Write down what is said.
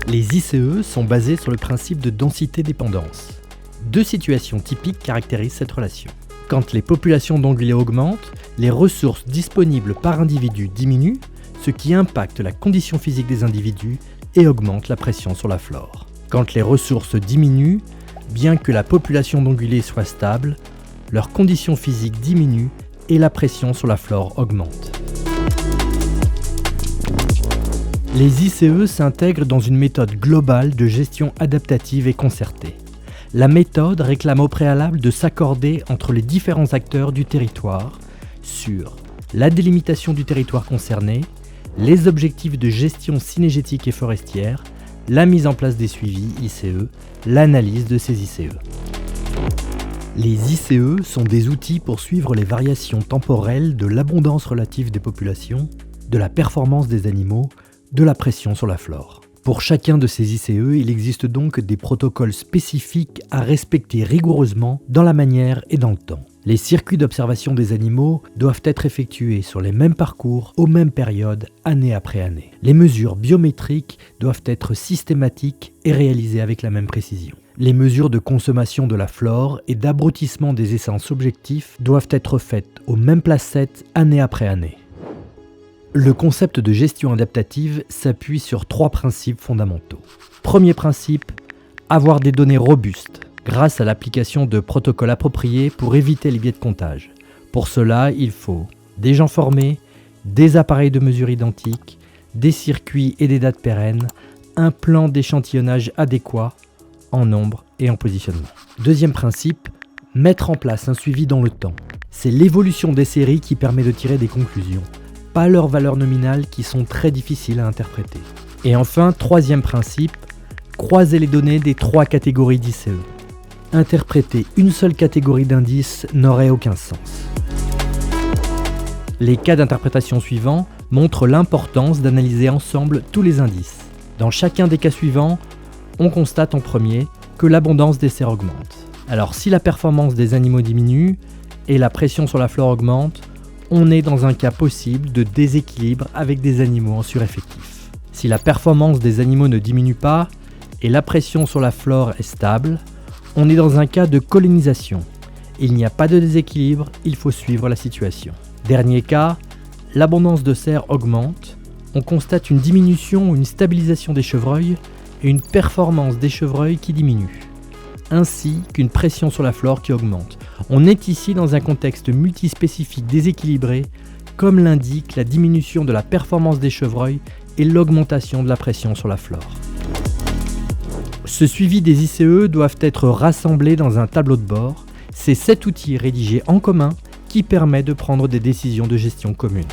Les ICE sont basés sur le principe de densité-dépendance. Deux situations typiques caractérisent cette relation. Quand les populations d'ongulés augmentent, les ressources disponibles par individu diminuent, ce qui impacte la condition physique des individus et augmente la pression sur la flore. Quand les ressources diminuent, bien que la population d'ongulés soit stable, leur condition physique diminue et la pression sur la flore augmente. Les ICE s'intègrent dans une méthode globale de gestion adaptative et concertée. La méthode réclame au préalable de s'accorder entre les différents acteurs du territoire sur la délimitation du territoire concerné, les objectifs de gestion cynégétique et forestière, la mise en place des suivis ICE, l'analyse de ces ICE. Les ICE sont des outils pour suivre les variations temporelles de l'abondance relative des populations, de la performance des animaux, de la pression sur la flore. Pour chacun de ces ICE, il existe donc des protocoles spécifiques à respecter rigoureusement dans la manière et dans le temps. Les circuits d'observation des animaux doivent être effectués sur les mêmes parcours, aux mêmes périodes, année après année. Les mesures biométriques doivent être systématiques et réalisées avec la même précision. Les mesures de consommation de la flore et d'abrutissement des essences objectifs doivent être faites aux mêmes placettes, année après année. Le concept de gestion adaptative s'appuie sur 3 principes fondamentaux. Premier principe, avoir des données robustes, grâce à l'application de protocoles appropriés pour éviter les biais de comptage. Pour cela, il faut des gens formés, des appareils de mesure identiques, des circuits et des dates pérennes, un plan d'échantillonnage adéquat, en nombre et en positionnement. Deuxième principe, mettre en place un suivi dans le temps. C'est l'évolution des séries qui permet de tirer des conclusions, pas leurs valeurs nominales qui sont très difficiles à interpréter. Et enfin, troisième principe, croiser les données des 3 catégories d'ICE. Interpréter une seule catégorie d'indices n'aurait aucun sens. Les cas d'interprétation suivants montrent l'importance d'analyser ensemble tous les indices. Dans chacun des cas suivants, on constate en premier que l'abondance des cerfs augmente. Alors si la performance des animaux diminue et la pression sur la flore augmente, on est dans un cas possible de déséquilibre avec des animaux en sureffectif. Si la performance des animaux ne diminue pas et la pression sur la flore est stable, on est dans un cas de colonisation. Il n'y a pas de déséquilibre, il faut suivre la situation. Dernier cas, l'abondance de cerfs augmente, on constate une diminution ou une stabilisation des chevreuils et une performance des chevreuils qui diminue, ainsi qu'une pression sur la flore qui augmente. On est ici dans un contexte multispécifique déséquilibré, comme l'indique la diminution de la performance des chevreuils et l'augmentation de la pression sur la flore. Ce suivi des ICE doivent être rassemblés dans un tableau de bord. C'est cet outil rédigé en commun qui permet de prendre des décisions de gestion communes.